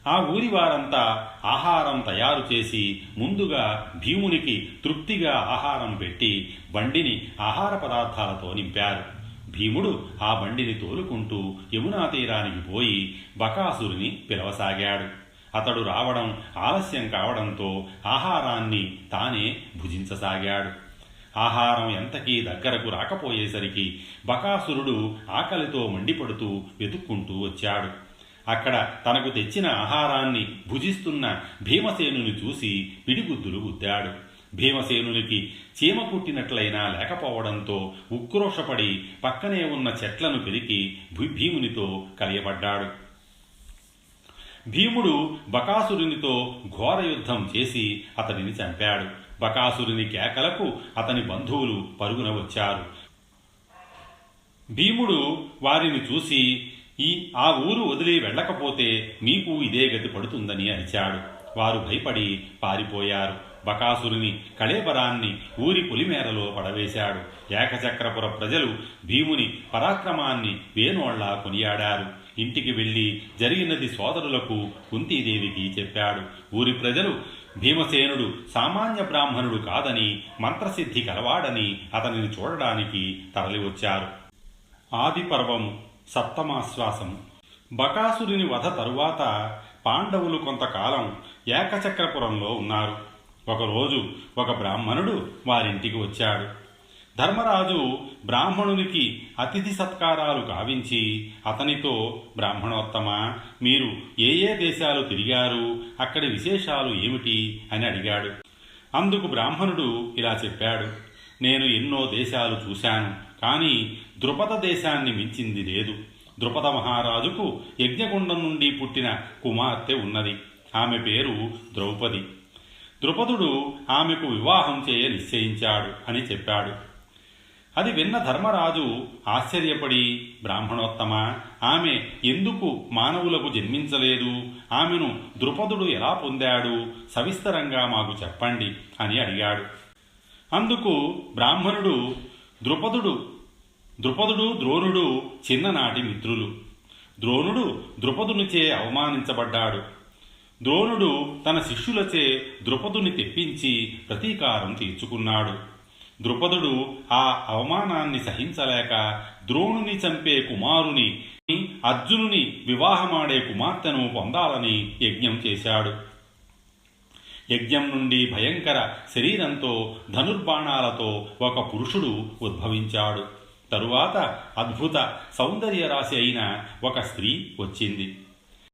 ఆ ఊరి వారంతా ఆహారం తయారు చేసి ముందుగా భీమునికి తృప్తిగా ఆహారం పెట్టి బండిని ఆహార పదార్థాలతో నింపారు. భీముడు ఆ బండిని తోలుకుంటూ యమునా తీరానికి పోయి బకాసురుని పిలవసాగాడు. అతడు రావడం ఆలస్యం కావడంతో ఆహారాన్ని తానే భుజించసాగాడు. ఆహారం ఎంతకీ దగ్గరకు రాకపోయేసరికి బకాసురుడు ఆకలితో మండిపడుతూ వెతుక్కుంటూ వచ్చాడు. అక్కడ తనకు తెచ్చిన ఆహారాన్ని భుజిస్తున్న భీమసేనుని చూసి పిడిగుద్దులు గుద్దాడు. భీమసేనునికి చీమ కుట్టినట్లయినా లేకపోవడంతో ఉక్రోషపడి పక్కనే ఉన్న చెట్లను పెరికి భీమునితో కలియబడ్డాడు. భీముడు బకాసురునితో ఘోర యుద్ధం చేసి అతడిని చంపాడు. బకాసురుని కేకలకు అతని బంధువులు పరుగున వచ్చారు. భీముడు వారిని చూసి ఆ ఊరు వదిలి వెళ్ళకపోతే మీకు ఇదే గతి పడుతుందని అరిచాడు. వారు భయపడి పారిపోయారు. బకాసురుని కళేబరాన్ని ఊరి పొలిమేరలో పడవేశాడు. ఏకచక్రపుర ప్రజలు భీముని పరాక్రమాన్ని వేనోళ్లా కొనియాడారు. ఇంటికి వెళ్ళి జరిగినది సోదరులకు కుంతీదేవికి చెప్పాడు. ఊరి ప్రజలు భీమసేనుడు సామాన్య బ్రాహ్మణుడు కాదని, మంత్రసిద్ధి కలవాడని అతనిని చూడడానికి తరలివచ్చారు. ఆది పర్వము సప్తమాశ్వాసము. బకాసురుని వధ తరువాత పాండవులు కొంతకాలం ఏకచక్రపురంలో ఉన్నారు. ఒకరోజు ఒక బ్రాహ్మణుడు వారింటికి వచ్చాడు. ధర్మరాజు బ్రాహ్మణునికి అతిథి సత్కారాలు కావించి అతనితో, బ్రాహ్మణోత్తమ, మీరు ఏ ఏ దేశాలు తిరిగారు, అక్కడి విశేషాలు ఏమిటి అని అడిగాడు. అందుకు బ్రాహ్మణుడు ఇలా చెప్పాడు. నేను ఎన్నో దేశాలు చూశాను, కానీ ద్రుపద దేశాన్ని మించింది లేదు. ద్రుపద మహారాజుకు యజ్ఞగుండం నుండి పుట్టిన కుమార్తె ఉన్నది. ఆమె పేరు ద్రౌపది. ద్రుపదుడు ఆమెకు వివాహం చేయ నిశ్చయించాడు అని చెప్పాడు. అది విన్న ధర్మరాజు ఆశ్చర్యపడి, బ్రాహ్మణోత్తమ, ఆమె ఎందుకు మానవులకు జన్మించలేదు, ఆమెను ద్రుపదుడు ఎలా పొందాడు, సవిస్తరంగా మాకు చెప్పండి అని అడిగాడు. అందుకు బ్రాహ్మణుడు, ద్రుపదుడు ద్రోణుడు చిన్ననాటి మిత్రులు. ద్రోణుడు ద్రుపదునిచే అవమానించబడ్డాడు. ద్రోణుడు తన శిష్యులచే ద్రుపదుని తెప్పించి ప్రతీకారం తీర్చుకున్నాడు. ద్రుపదుడు ఆ అవమానాన్ని సహించలేక ద్రోణుని చంపే కుమారుని, అర్జునుని వివాహమాడే కుమార్తెను పొందాలని యజ్ఞం చేశాడు. యజ్ఞం నుండి భయంకర శరీరంతో ధనుర్బాణాలతో ఒక పురుషుడు ఉద్భవించాడు. తరువాత అద్భుత సౌందర్యరాశి అయిన ఒక స్త్రీ వచ్చింది.